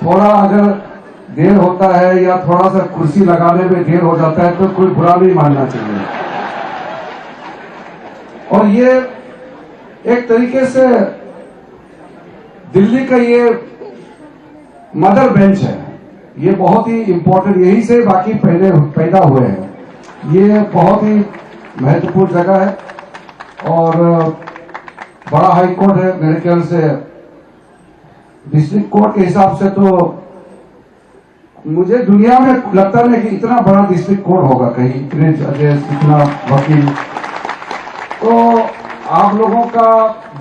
थोड़ा अगर देर होता है या थोड़ा सा कुर्सी लगाने में देर हो जाता है तो कोई बुरा नहीं मानना चाहिए। और ये एक तरीके से दिल्ली का ये मदर बेंच है, ये बहुत ही इंपॉर्टेंट, यही से बाकी पैदा हुए हैं। ये बहुत ही महत्वपूर्ण जगह है और बड़ा हाई कोर्ट है। मेरे ख्याल से डिस्ट्रिक्ट कोर्ट के हिसाब से तो मुझे दुनिया में लगता नहीं कि इतना बड़ा डिस्ट्रिक्ट कोर्ट होगा कहीं, इतने जजेस, इतना वकील। तो आप लोगों का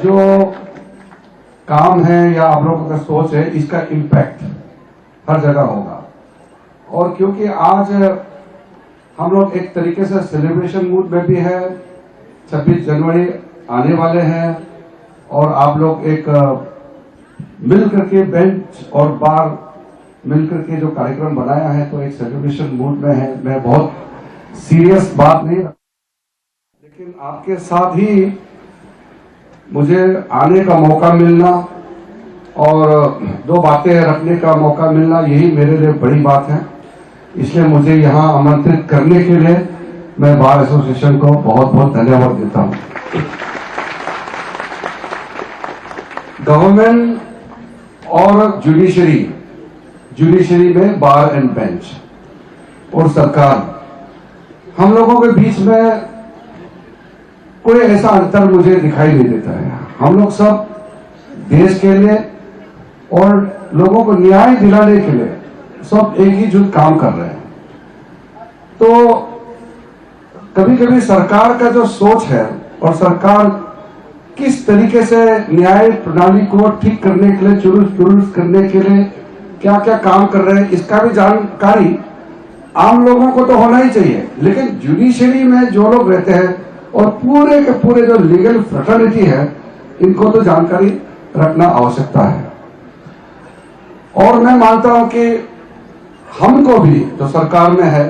जो काम है या आप लोगों का सोच है, इसका इम्पैक्ट हर जगह होगा। और क्योंकि आज हम लोग एक तरीके से सेलिब्रेशन मूड में भी है, 26 जनवरी आने वाले हैं और आप लोग एक मिल करके बेंच और बार मिल करके जो कार्यक्रम बनाया है तो एक सेलिब्रेशन मूड में है। मैं बहुत सीरियस बात नहीं, लेकिन आपके साथ ही मुझे आने का मौका मिलना और दो बातें रखने का मौका मिलना, यही मेरे लिए बड़ी बात है। इसलिए मुझे यहां आमंत्रित करने के लिए मैं बार एसोसिएशन को बहुत बहुत धन्यवाद देता हूं। गवर्नमेंट और जुडिशरी में बार एंड बेंच और सरकार, हम लोगों के बीच में कोई ऐसा अंतर मुझे दिखाई नहीं देता है। हम लोग सब देश के लिए और लोगों को न्याय दिलाने के लिए सब एक ही जुट काम कर रहे हैं। तो कभी कभी सरकार का जो सोच है और सरकार किस तरीके से न्याय प्रणाली को ठीक करने के लिए, चुरुस्त करने के लिए क्या क्या काम कर रहे हैं, इसका भी जानकारी आम लोगों को तो होना ही चाहिए। लेकिन जुडिशरी में जो लोग रहते हैं और पूरे के पूरे जो लीगल फ्रेटर्निटी है, इनको तो जानकारी रखना आवश्यकता है। और मैं मानता हूं कि हमको भी जो सरकार में है,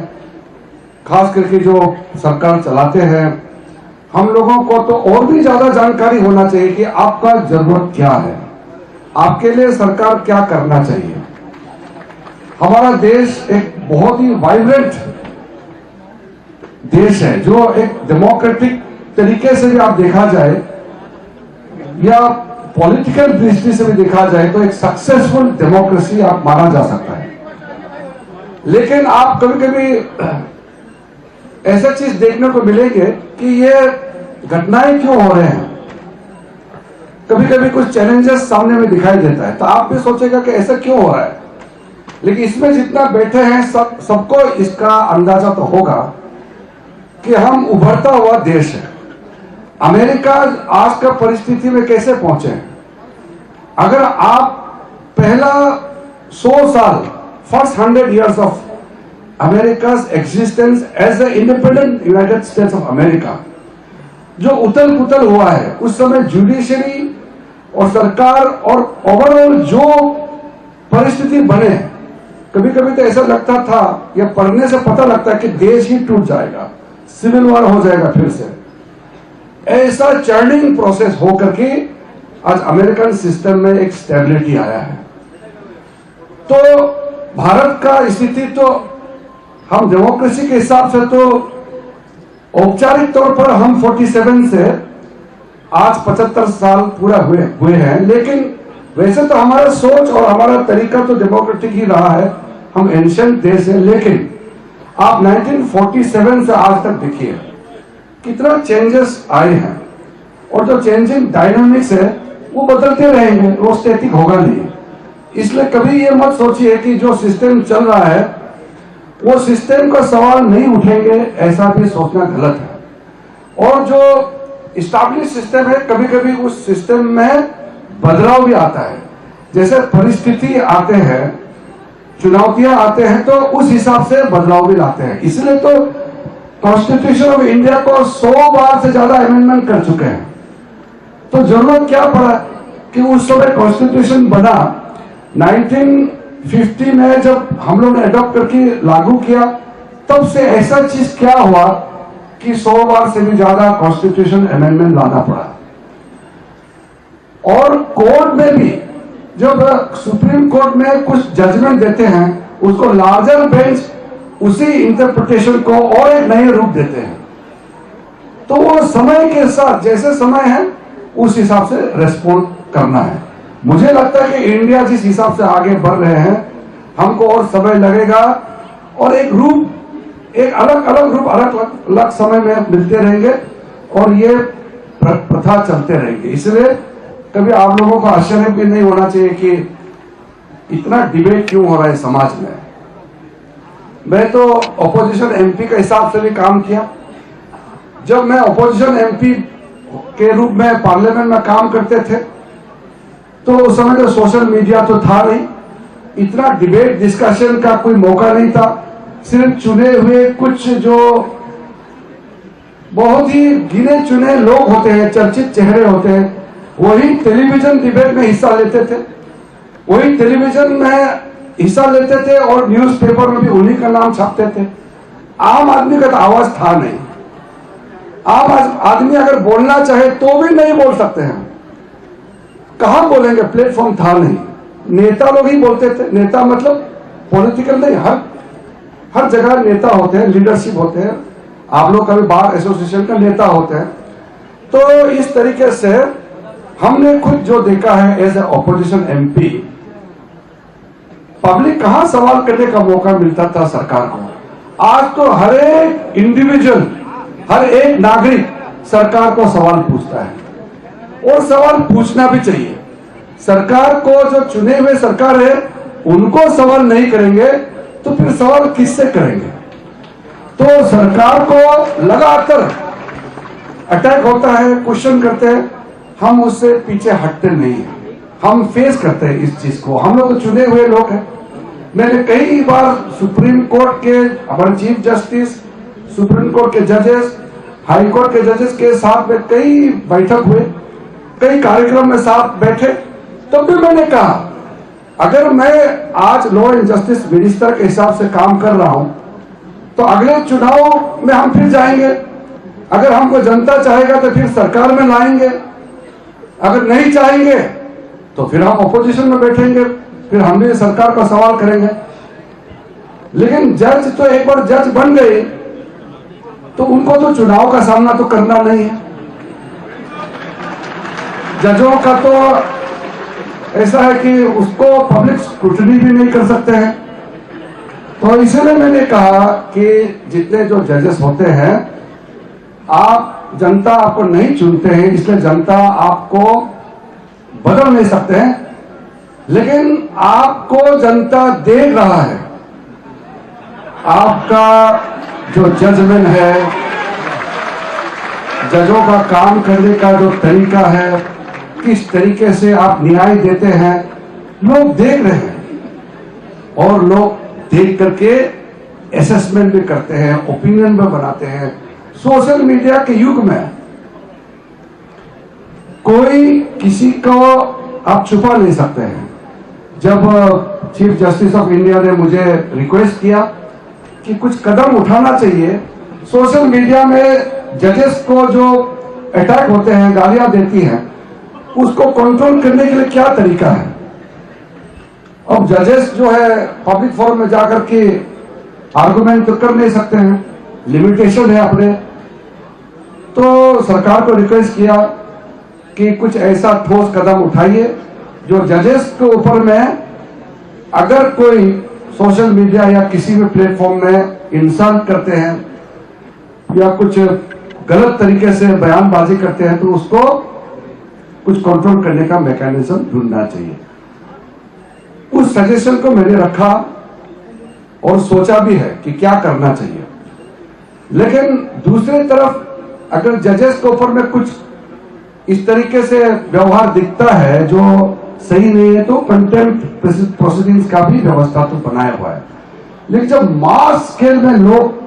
खास करके जो सरकार चलाते हैं, हम लोगों को तो और भी ज्यादा जानकारी होना चाहिए कि आपका जरूरत क्या है, आपके लिए सरकार क्या करना चाहिए। हमारा देश एक बहुत ही वाइब्रेंट देश है, जो एक डेमोक्रेटिक तरीके से भी आप देखा जाए या पॉलिटिकल दृष्टि से भी देखा जाए तो एक सक्सेसफुल डेमोक्रेसी आप माना जा सकता है। लेकिन आप कभी कभी ऐसा चीज देखने को मिलेंगे कि ये घटनाएं क्यों हो रहे हैं, कभी कभी कुछ चैलेंजेस सामने में दिखाई देता है, तो आप भी सोचेगा कि ऐसा क्यों हो रहा है। लेकिन इसमें जितना बैठे हैं सबको इसका अंदाजा तो होगा कि हम उभरता हुआ देश है। अमेरिका आज का परिस्थिति में कैसे पहुंचे हैं, अगर आप पहला 100 साल, फर्स्ट 100 years ऑफ अमेरिका's existence as a independent United States of America, जो उथल पुथल हुआ है, उस समय जुडिशरी और सरकार और ओवरऑल जो परिस्थिति बने, कभी कभी तो ऐसा लगता था या पढ़ने से पता लगता है कि देश ही टूट जाएगा, सिविल वॉर हो जाएगा फिर से। ऐसा चर्निंग प्रोसेस हो करके आज अमेरिकन सिस्टम में एक स्टेबिलिटी आया है। तो भारत का स्थिति तो हम डेमोक्रेसी के हिसाब से तो औपचारिक तौर पर हम 47 से आज 75 साल पूरा हुए हैं, लेकिन वैसे तो हमारा सोच और हमारा तरीका तो डेमोक्रेटिक ही रहा है। हम एंशिएंट देश है, लेकिन आप 1947 से आज तक देखिए कितना चेंजेस आए हैं और जो चेंजिंग डायनामिक्स है वो बदलते रहेंगे, वो स्टैटिक होगा नहीं। इसलिए कभी ये मत सोचिए कि जो सिस्टम चल रहा है वो सिस्टम का सवाल नहीं उठेंगे, ऐसा भी सोचना गलत है। और जो इस्टेब्लिश सिस्टम है, कभी कभी उस सिस्टम में बदलाव भी आता है। जैसे परिस्थिति आते हैं, चुनौतियां आते हैं, तो उस हिसाब से बदलाव भी लाते हैं। इसलिए तो कॉन्स्टिट्यूशन ऑफ इंडिया को 100 बार से ज्यादा अमेंडमेंट कर चुके हैं। तो जरूरत क्या पड़ा कि उस समय कॉन्स्टिट्यूशन बना 1950 में, जब हम लोग ने अडॉप्ट करके लागू किया, तब से ऐसा चीज क्या हुआ कि 100 बार से भी ज्यादा कॉन्स्टिट्यूशन अमेंडमेंट लाना पड़ा। और कोर्ट में भी जब सुप्रीम कोर्ट में कुछ जजमेंट देते हैं, उसको लार्जर बेंच उसी इंटरप्रिटेशन को और एक नए रूप देते हैं। तो वो समय के साथ जैसे समय है उस हिसाब से रेस्पॉन्ड करना है। मुझे लगता है कि इंडिया जिस हिसाब से आगे बढ़ रहे हैं, हमको और समय लगेगा और एक अलग अलग रूप अलग अलग समय में मिलते रहेंगे और ये प्रथा चलते रहेंगे। इसलिए कभी आप लोगों को आश्चर्य भी नहीं होना चाहिए कि इतना डिबेट क्यों हो रहा है समाज में। मैं तो ऑपोजिशन एमपी के हिसाब से भी काम किया। जब मैं ऑपोजिशन एमपी के रूप में पार्लियामेंट में काम करते थे तो उस समय तो सोशल मीडिया तो था नहीं, इतना डिबेट डिस्कशन का कोई मौका नहीं था। सिर्फ चुने हुए कुछ जो बहुत ही गिने चुने लोग होते हैं, चर्चित चेहरे होते हैं, वही टेलीविजन डिबेट में हिस्सा लेते थे, वही टेलीविजन में हिस्सा लेते थे और न्यूज़पेपर में भी उन्हीं का नाम छापते थे। आम आदमी का तो आवाज था नहीं। आम आदमी अगर बोलना चाहे तो भी नहीं बोल सकते हैं। कहां बोलेंगे, प्लेटफॉर्म था नहीं। नेता लोग ही बोलते थे। नेता मतलब पॉलिटिकल नहीं, हर जगह नेता होते हैं, लीडरशिप होते हैं। आप लोग कभी बार एसोसिएशन का नेता होते हैं। तो इस तरीके से हमने खुद जो देखा है as a opposition MP, public कहां सवाल करने का मौका मिलता था सरकार को। आज तो हर एक इंडिविजुअल, हर एक नागरिक सरकार को सवाल पूछता है और सवाल पूछना भी चाहिए। सरकार को, जो चुने हुए सरकार है, उनको सवाल नहीं करेंगे तो फिर सवाल किससे करेंगे। तो सरकार को लगातार अटैक होता है, क्वेश्चन करते हैं, हम उससे पीछे हटते नहीं हैं, हम फेस करते हैं इस चीज को। हम लोग तो चुने हुए लोग हैं। मैंने कई बार सुप्रीम कोर्ट के हमारे चीफ जस्टिस, सुप्रीम कोर्ट के जजेस, हाई कोर्ट के जजेस के साथ में कई बैठक हुए, कई कार्यक्रम में साथ बैठे। तब भी मैंने कहा अगर मैं आज लॉ एंड जस्टिस मिनिस्टर के हिसाब से काम कर रहा हूं तो अगले चुनाव में हम फिर जाएंगे। अगर हमको जनता चाहेगा तो फिर सरकार में लाएंगे, अगर नहीं चाहेंगे तो फिर हम ऑपोजिशन में बैठेंगे, फिर हम भी सरकार का सवाल करेंगे। लेकिन जज तो एक बार जज बन गए तो उनको तो चुनाव का सामना तो करना नहीं है। जजों का तो ऐसा है कि उसको पब्लिक स्क्रूटनी भी नहीं कर सकते हैं। तो इसलिए मैंने कहा कि जितने जो जजेस होते हैं, आप जनता आपको नहीं चुनते हैं, इसलिए जनता आपको बदल नहीं सकते हैं, लेकिन आपको जनता देख रहा है। आपका जो जजमेंट है, जजों का काम करने का जो तरीका है, किस तरीके से आप न्याय देते हैं, लोग देख रहे हैं और लोग देख करके असेसमेंट भी करते हैं, ओपिनियन भी बनाते हैं। सोशल मीडिया के युग में कोई किसी को आप छुपा नहीं सकते हैं। जब चीफ जस्टिस ऑफ इंडिया ने मुझे रिक्वेस्ट किया कि कुछ कदम उठाना चाहिए, सोशल मीडिया में जजेस को जो अटैक होते हैं, गालियां देती हैं, उसको कंट्रोल करने के लिए क्या तरीका है। अब जजेस जो है पब्लिक फोरम में जाकर के आर्गुमेंट तो कर नहीं सकते हैं, लिमिटेशन है अपने। तो सरकार को रिक्वेस्ट किया कि कुछ ऐसा ठोस कदम उठाइए जो जजेस के ऊपर में अगर कोई सोशल मीडिया या किसी भी प्लेटफॉर्म में इंसल्ट करते हैं या कुछ गलत तरीके से बयानबाजी करते हैं तो उसको कुछ कंट्रोल करने का मैकेनिज्म ढूंढना चाहिए। उस सजेशन को मैंने रखा और सोचा भी है कि क्या करना चाहिए। लेकिन दूसरी तरफ अगर जजेस के ऊपर में कुछ इस तरीके से व्यवहार दिखता है जो सही नहीं है तो कंटेम्प्ट प्रोसीडिंग्स का भी व्यवस्था तो बनाया हुआ है। लेकिन जब मास स्केल में लोग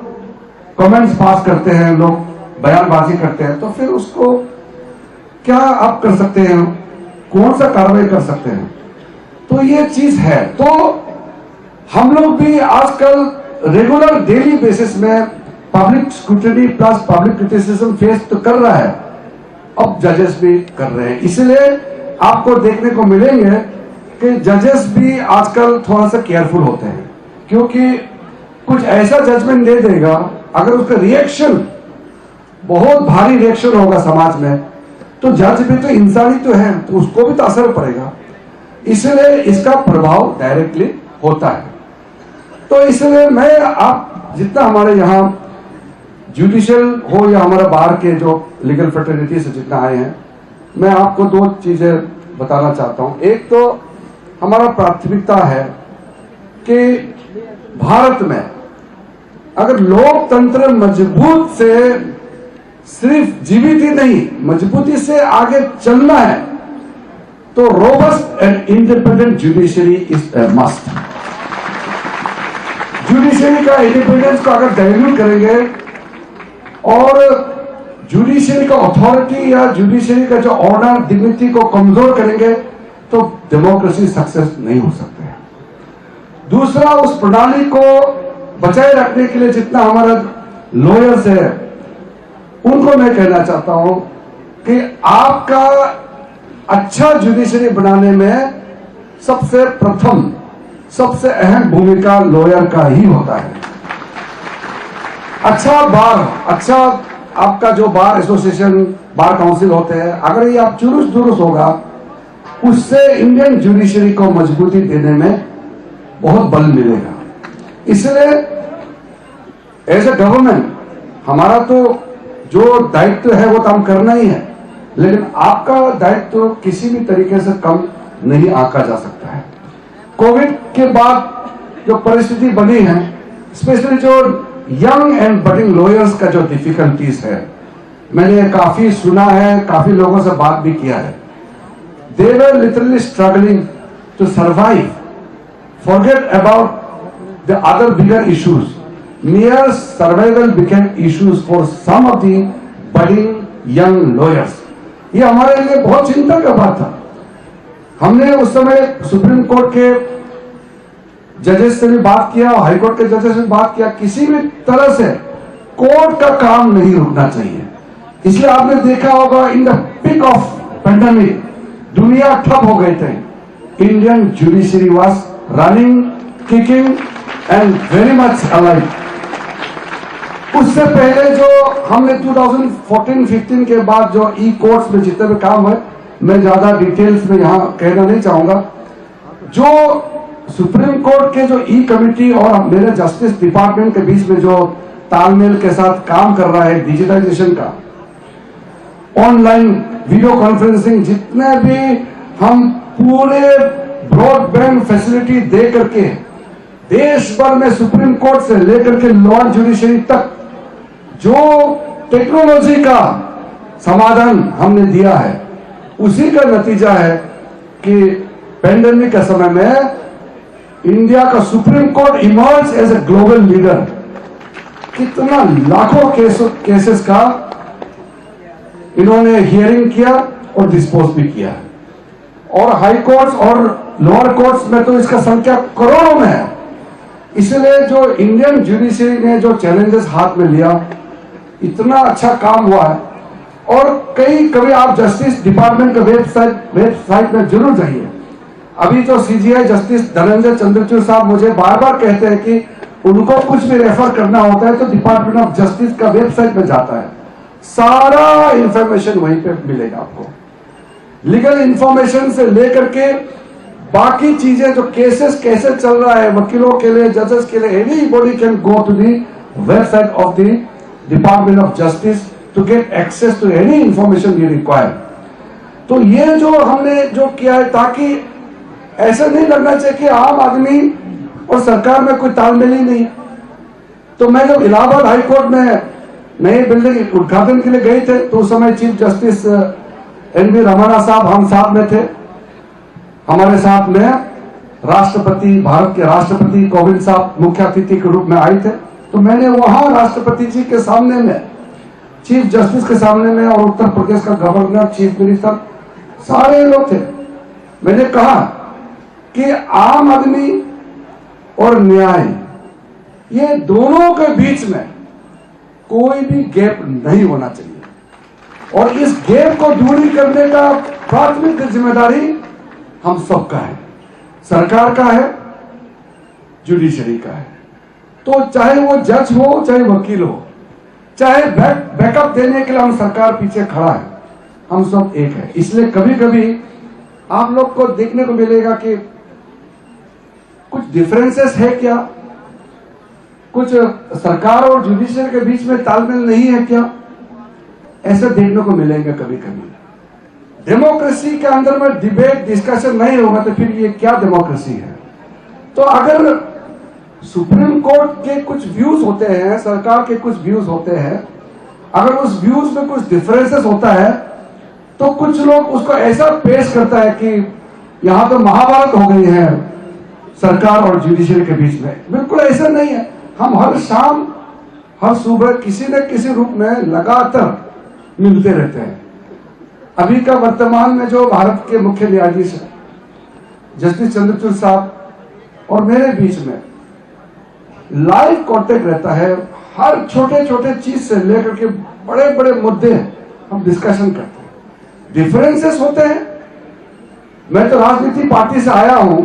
कमेंट्स पास करते हैं, लोग बयानबाजी करते हैं, तो फिर उसको क्या आप कर सकते हैं, कौन सा कार्रवाई कर सकते हैं। तो ये चीज है। तो हम लोग भी आजकल रेगुलर डेली बेसिस में public scrutiny plus public criticism face तो कर रहा है, अब जजेस भी कर रहे हैं। इसलिए आपको देखने को मिलेंगे कि जजेस भी आजकल थोड़ा सा केयरफुल होते हैं, क्योंकि कुछ ऐसा जजमेंट दे देगा, अगर उसका रिएक्शन बहुत भारी रिएक्शन होगा समाज में, तो जज भी तो इंसान ही तो है, तो उसको भी तो असर पड़ेगा। इसलिए इसका प्रभाव डायरेक्टली होता है। तो इसलिए मैं आप जितना हमारे यहाँ जुडिशियल हो या हमारा बार के जो लीगल फ्रेटर्निटी से जितना आए हैं, मैं आपको दो चीजें बताना चाहता हूं। एक तो हमारा प्राथमिकता है कि भारत में अगर लोकतंत्र मजबूत से सिर्फ जीवित ही नहीं, मजबूती से आगे चलना है, तो robust and independent judiciary is a must. Judiciary का इंडिपेंडेंस को अगर डाइल्यूट करेंगे और जुडिशरी का अथॉरिटी या जुडिशरी का जो ऑर्डर डिग्निटी को कमजोर करेंगे, तो डेमोक्रेसी सक्सेस नहीं हो सकते हैं। दूसरा, उस प्रणाली को बचाए रखने के लिए जितना हमारा लॉयर्स है, उनको मैं कहना चाहता हूं कि आपका अच्छा जुडिशरी बनाने में सबसे प्रथम सबसे अहम भूमिका लॉयर का ही होता है। अच्छा बार, अच्छा आपका जो बार एसोसिएशन, बार काउंसिल होते हैं, अगर ये आप चुरुस दुरुस होगा, उससे इंडियन जुडिशरी को मजबूती देने में बहुत बल मिलेगा। इसलिए एज ए गवर्नमेंट हमारा तो जो दायित्व है वो तो हम करना ही है, लेकिन आपका दायित्व तो किसी भी तरीके से कम नहीं आंका जा सकता है। कोविड के बाद जो परिस्थिति बनी है, स्पेशली जो यंग एंड बडिंग लॉयर्स का जो डिफिकल्टीज है, मैंने काफी सुना है, काफी लोगों से बात भी किया है। They were literally struggling to survive, forget about the other bigger issues, mere survival became issues for some of the budding young lawyers। ये हमारे लिए बहुत चिंता का बात था। हमने उस समय सुप्रीम कोर्ट के जजेस से भी बात किया, हाई कोर्ट के जजेस से भी बात किया, किसी भी तरह से कोर्ट का काम नहीं रुकना चाहिए। इसलिए आपने देखा होगा in the peak of pandemic दुनिया ठप हो गए थे, Indian judiciary was running, kicking and very much alive. उससे पहले जो हमने 2014-15 के बाद जो ई कोर्ट्स में जितने भी काम हुए, मैं ज्यादा डिटेल्स में यहां कहना नहीं चाहूंगा। जो सुप्रीम कोर्ट के जो ई कमिटी और मेरे जस्टिस डिपार्टमेंट के बीच में जो तालमेल के साथ काम कर रहा है, डिजिटाइजेशन का, ऑनलाइन वीडियो कॉन्फ्रेंसिंग, जितने भी हम पूरे ब्रॉडबैंड फैसिलिटी दे करके देश भर में सुप्रीम कोर्ट से लेकर के लॉ जुडिशरी तक जो टेक्नोलॉजी का समाधान हमने दिया है, उसी का नतीजा है कि पेंडेमिक के समय में इंडिया का Supreme Court emerge as a global leader. कितना लाखों केसेस का इन्होंने हियरिंग किया और डिस्पोज भी किया, और हाई कोर्ट्स और लोअर कोर्ट्स में तो इसका संख्या करोड़ों में है। इसलिए जो इंडियन जुडिशरी ने जो चैलेंजेस हाथ में लिया, इतना अच्छा काम हुआ है। और कभी आप जस्टिस डिपार्टमेंट के वेबसाइट में जरूर जाइए। अभी जो सीजीआई जस्टिस धनंजय चंद्रचूड़ साहब मुझे बार बार कहते हैं कि उनको कुछ भी रेफर करना होता है तो डिपार्टमेंट ऑफ जस्टिस का वेबसाइट में जाता है, सारा इंफॉर्मेशन वहीं पे मिलेगा आपको। लीगल इंफॉर्मेशन से लेकर के बाकी चीजें, जो केसेस कैसे चल रहा है वकीलों के लिए, जजेस के लिए, anybody can go to the website of the department of justice to get access to any information you require. तो ये जो हमने जो किया है, ताकि ऐसा नहीं लगना चाहिए कि आम आदमी और सरकार में कोई तालमेल ही नहीं है। तो मैं जब इलाहाबाद हाई कोर्ट में नई बिल्डिंग उद्घाटन के लिए गए थे, तो उस समय चीफ जस्टिस एन.वी. रमन्ना साहब हम साथ में थे, हमारे साथ में राष्ट्रपति, भारत के राष्ट्रपति कोविंद साहब मुख्य अतिथि के रूप में आए थे। तो मैंने वहां राष्ट्रपति जी के सामने में, चीफ जस्टिस के सामने में, और उत्तर प्रदेश का गवर्नर, चीफ मिनिस्टर, सारे लोग थे। मैंने कहा कि आम आदमी और न्याय, ये दोनों के बीच में कोई भी गैप नहीं होना चाहिए, और इस गैप को दूरी करने का प्राथमिक जिम्मेदारी हम सबका है। सरकार का है, जुडिशरी का है। तो चाहे वो जज हो, चाहे वकील हो, चाहे बैकअप देने के लिए हम सरकार पीछे खड़ा है, हम सब एक है। इसलिए कभी कभी आप लोग को देखने को मिलेगा कि कुछ डिफरेंसेस है क्या, कुछ सरकार और जुडिशरी के बीच में तालमेल नहीं है क्या, ऐसा देखने को मिलेगा कभी कभी। डेमोक्रेसी के अंदर में डिबेट डिस्कशन नहीं होगा तो फिर ये क्या डेमोक्रेसी है। तो अगर सुप्रीम कोर्ट के कुछ व्यूज होते हैं, सरकार के कुछ व्यूज होते हैं, अगर उस व्यूज में कुछ डिफरेंसेस होता है तो कुछ लोग उसको ऐसा पेश करता है कि यहां तो महाभारत हो गई है सरकार और जुडिशरी के बीच में। बिल्कुल ऐसा नहीं है। हम हर शाम हर सुबह किसी न किसी रूप में लगातार मिलते रहते हैं। अभी का वर्तमान में जो भारत के मुख्य न्यायाधीश है जस्टिस चंद्रचूड़ साहब और मेरे बीच में लाइव कांटेक्ट रहता है। हर छोटे छोटे चीज से लेकर के बड़े बड़े मुद्दे हम डिस्कशन करते हैं। डिफरेंसेस होते हैं। मैं तो राजनीति पार्टी से आया हूं।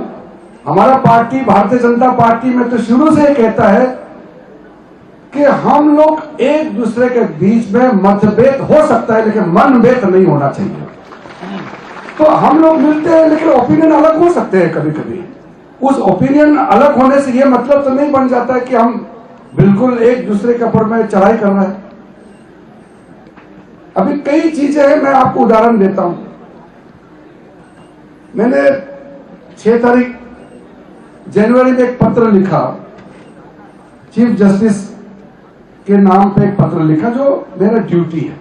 हमारा पार्टी भारतीय जनता पार्टी में तो शुरू से ही कहता है कि हम लोग एक दूसरे के बीच में मतभेद हो सकता है लेकिन मनभेद नहीं होना चाहिए। तो हम लोग मिलते हैं लेकिन ओपिनियन अलग हो सकते हैं कभी कभी। उस ओपिनियन अलग होने से यह मतलब तो नहीं बन जाता है कि हम बिल्कुल एक दूसरे के ऊपर में चढ़ाई कर रहे हैं। अभी कई चीजें हैं, मैं आपको उदाहरण देता हूं। मैंने 6 तारीख जनवरी में एक पत्र लिखा, चीफ जस्टिस के नाम पे एक पत्र लिखा जो मेरा ड्यूटी है,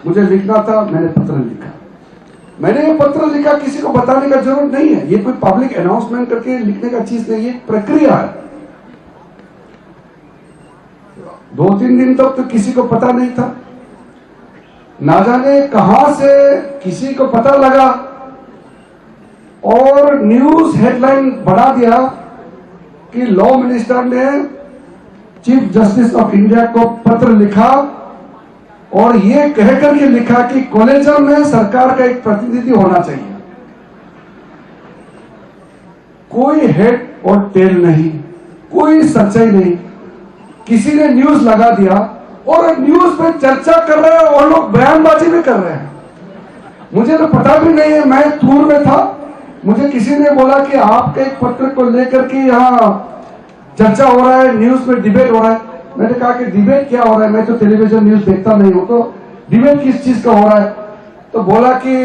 मुझे लिखना था, मैंने पत्र लिखा। मैंने ये पत्र लिखा, किसी को बताने का जरूरत नहीं है, ये कोई पब्लिक अनाउंसमेंट करके लिखने का चीज नहीं, ये प्रक्रिया है। 2-3 दिन तक तो किसी को पता नहीं था। ना जाने कहां से किसी को पता लगा और न्यूज हेडलाइन बढ़ा दिया कि लॉ मिनिस्टर ने चीफ जस्टिस ऑफ इंडिया को पत्र लिखा और ये कहकर के लिखा कि कॉलेजियम में सरकार का एक प्रतिनिधि होना चाहिए। कोई हेड और टेल नहीं, कोई सच्चाई नहीं, किसी ने न्यूज लगा दिया और न्यूज पे चर्चा कर रहे हैं और लोग बयानबाजी भी कर रहे हैं। मुझे तो पता भी नहीं है, मैं टूर में था, मुझे किसी ने बोला कि आपके एक पत्र को लेकर के यहाँ चर्चा हो रहा है, न्यूज में डिबेट हो रहा है। मैंने कहा कि डिबेट क्या हो रहा है, मैं तो टेलीविजन न्यूज देखता नहीं हूं, तो डिबेट किस चीज का हो रहा है। तो बोला कि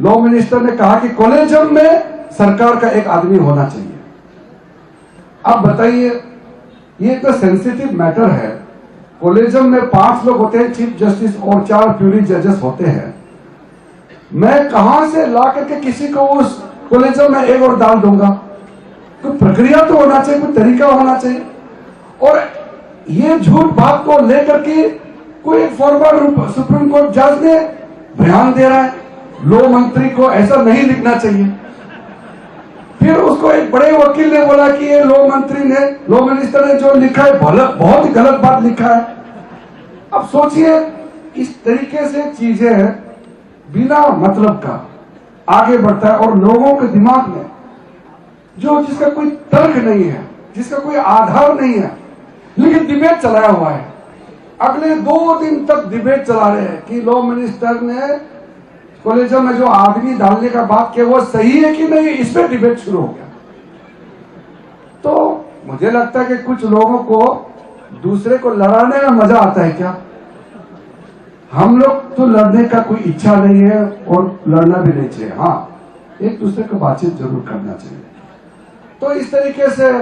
लॉ मिनिस्टर ने कहा कि कॉलेजियम में सरकार का एक आदमी होना चाहिए। अब बताइए, ये तो सेंसिटिव मैटर है। कॉलेजियम में 5 लोग होते हैं, चीफ जस्टिस और 4 प्यूरी जजेस होते हैं। मैं कहां से ला करके किसी को उस कॉलेजियम में एक और डाल दूंगा? कोई प्रक्रिया तो होना चाहिए, कोई तरीका होना चाहिए। और ये झूठ बात को लेकर के कोई फॉर्मर सुप्रीम कोर्ट जज ने बयान दे रहा है, लॉ मंत्री को ऐसा नहीं लिखना चाहिए। फिर उसको एक बड़े वकील ने बोला कि ये लॉ मंत्री ने, लॉ मिनिस्टर ने जो लिखा है बहुत ही गलत बात लिखा है। अब सोचिए, इस तरीके से चीजें बिना मतलब का आगे बढ़ता है और लोगों के दिमाग में जो जिसका कोई तर्क नहीं है, जिसका कोई आधार नहीं है, लेकिन डिबेट चलाया हुआ है। अगले 2 दिन तक डिबेट चला रहे हैं कि लॉ मिनिस्टर ने कॉलेजियम में जो आदमी डालने का बात किया वो सही है कि नहीं, इस पर डिबेट शुरू हो गया। तो मुझे लगता है कि कुछ लोगों को दूसरे को लड़ाने में मजा आता है क्या? हम लोग तो लड़ने का कोई इच्छा नहीं है और लड़ना भी नहीं चाहिए। हाँ, एक दूसरे को बातचीत जरूर करना चाहिए। तो इस तरीके से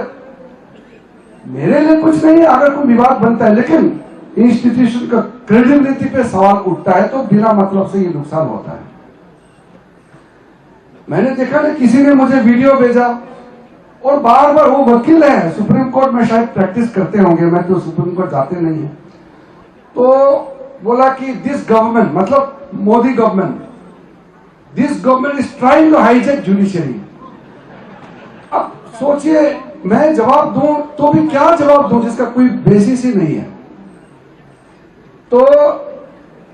मेरे लिए कुछ नहीं है अगर कोई विवाद बनता है, लेकिन इंस्टीट्यूशन का क्रेडिबिलिटी पे सवाल उठता है तो बिना मतलब से ये नुकसान होता है। मैंने देखा ना, किसी ने मुझे वीडियो भेजा और बार बार, वो वकील है, सुप्रीम कोर्ट में शायद प्रैक्टिस करते होंगे, मैं तो सुप्रीम कोर्ट जाते नहीं है, तो बोला कि दिस गवर्नमेंट, मतलब Modi government, this government is trying to hijack judiciary. अब सोचिए, मैं जवाब दूं तो भी क्या जवाब दूं जिसका कोई बेसिस ही नहीं है। तो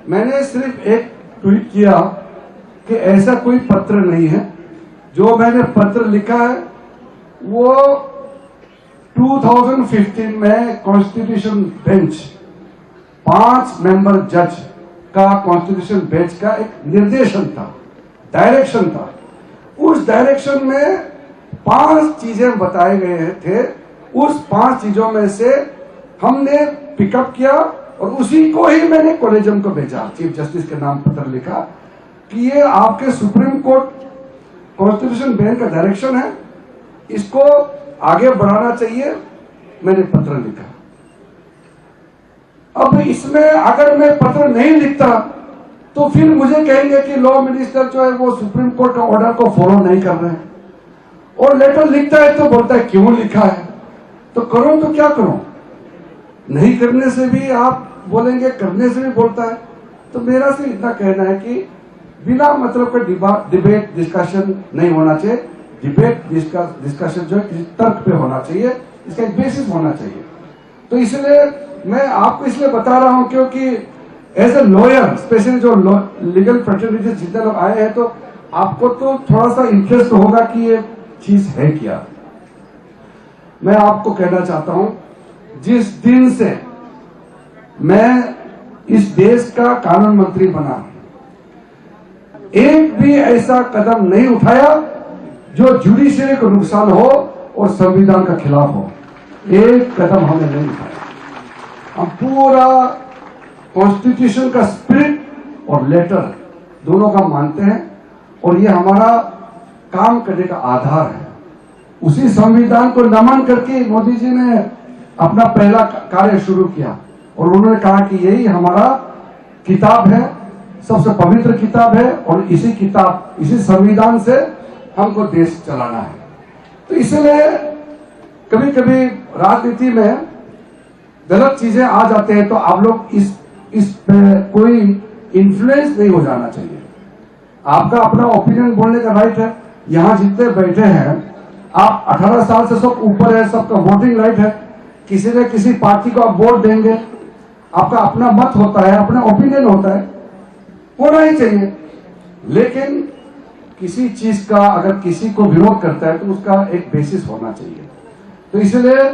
मैंने सिर्फ एक ट्वीट किया कि ऐसा कोई पत्र नहीं है। जो मैंने पत्र लिखा है वो 2015 में कॉन्स्टिट्यूशन बेंच 5 मेंबर जज का कॉन्स्टिट्यूशन बेंच का एक निर्देशन था, डायरेक्शन था। उस डायरेक्शन में 5 चीजें बताए गए थे। उस 5 चीजों में से हमने पिकअप किया और उसी को ही मैंने कॉलेजियम को भेजा, चीफ जस्टिस के नाम पत्र लिखा कि ये आपके सुप्रीम कोर्ट कॉन्स्टिट्यूशन बेंच का डायरेक्शन है, इसको आगे बढ़ाना चाहिए। मैंने पत्र लिखा। अब इसमें अगर मैं पत्र नहीं लिखता तो फिर मुझे कहेंगे कि लॉ मिनिस्टर जो है वो सुप्रीम कोर्ट का ऑर्डर को फॉलो नहीं कर रहे हैं, और लेटर लिखता है तो बोलता है क्यों लिखा है, तो करो तो क्या करो। नहीं करने से भी आप बोलेंगे, करने से भी बोलता है। तो मेरा सिर्फ इतना कहना है कि बिना मतलब का डिबेट डिस्कशन नहीं होना चाहिए। डिबेट डिस्कशन जो है किसी तर्क पे होना चाहिए, इसका एक बेसिस होना चाहिए। तो इसलिए मैं आपको इसलिए बता रहा हूं क्योंकि एज ए लॉयर, स्पेशली जो लीगल फ्रेटर्निटी जितने लोग आए हैं, तो आपको तो थोड़ा सा इंटरेस्ट होगा कि ये चीज है क्या। मैं आपको कहना चाहता हूं, जिस दिन से मैं इस देश का कानून मंत्री बना, एक भी ऐसा कदम नहीं उठाया जो जुडिशरी को नुकसान हो और संविधान का खिलाफ हो। एक कदम हमने नहीं उठाया। हम पूरा कॉन्स्टिट्यूशन का स्पिरिट और लेटर दोनों का मानते हैं, और ये हमारा काम करने का आधार है। उसी संविधान को नमन करके मोदी जी ने अपना पहला कार्य शुरू किया, और उन्होंने कहा कि यही हमारा किताब है, सबसे पवित्र किताब है, और इसी किताब, इसी संविधान से हमको देश चलाना है। तो इसलिए कभी कभी राजनीति में गलत चीजें आ जाते हैं, तो आप लोग इस पे कोई इन्फ्लुएंस नहीं हो जाना चाहिए। आपका अपना ओपिनियन बोलने का राइट है। यहां जितने बैठे हैं, आप 18 साल से सब ऊपर है, सबका वोटिंग राइट है। किसी न किसी पार्टी को आप वोट देंगे, आपका अपना मत होता है, अपना ओपिनियन होता है, होना ही चाहिए। लेकिन किसी चीज का अगर किसी को विरोध करता है तो उसका एक बेसिस होना चाहिए। तो इसलिए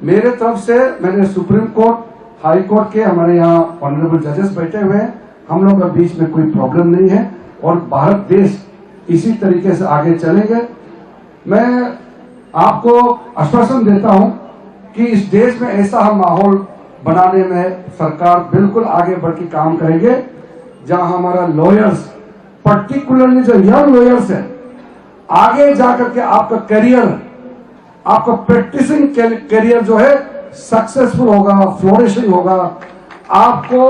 मेरे तरफ से मैंने सुप्रीम कोर्ट, हाई कोर्ट के हमारे यहाँ ऑनरेबल जजेस बैठे हुए हैं, हम लोग के बीच में कोई प्रॉब्लम नहीं है, और भारत देश इसी तरीके से आगे चलेंगे। मैं आपको आश्वासन देता हूं कि इस देश में ऐसा हम माहौल बनाने में सरकार बिल्कुल आगे बढ़ के काम करेंगे, जहां हमारा लॉयर्स, पर्टिकुलरली जो यंग लॉयर्स है, आगे जाकर के आपका करियर, आपका प्रैक्टिसिंग करियर जो है सक्सेसफुल होगा, फ्लोरिशिंग होगा, आपको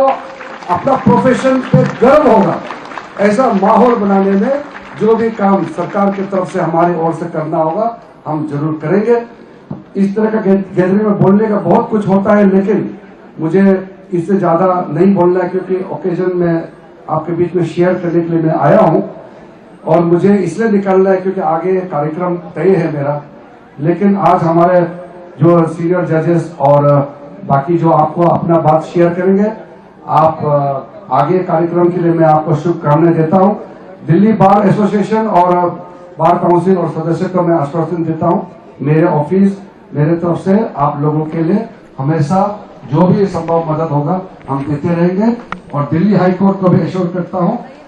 अपना प्रोफेशन पे गर्व होगा। ऐसा माहौल बनाने में जो भी काम सरकार की तरफ से हमारी ओर से करना होगा, हम जरूर करेंगे। इस तरह का गैदरिंग में बोलने का बहुत कुछ होता है, लेकिन मुझे इससे ज्यादा नहीं बोलना है, क्योंकि ओकेजन में आपके बीच में शेयर करने के लिए मैं आया हूं, और मुझे इसलिए निकलना है क्योंकि आगे कार्यक्रम तय है मेरा। लेकिन आज हमारे जो सीनियर जजेस और बाकी जो आपको अपना बात शेयर करेंगे, आप आगे कार्यक्रम के लिए मैं आपको शुभकामनाएं देता हूं। दिल्ली बार एसोसिएशन और बार काउंसिल और सदस्य को मैं आश्वासन देता हूं, मेरे ऑफिस, मेरे तरफ से आप लोगों के लिए हमेशा जो भी संभव मदद होगा हम देते रहेंगे, और दिल्ली हाई कोर्ट को भी एश्योर करता हूं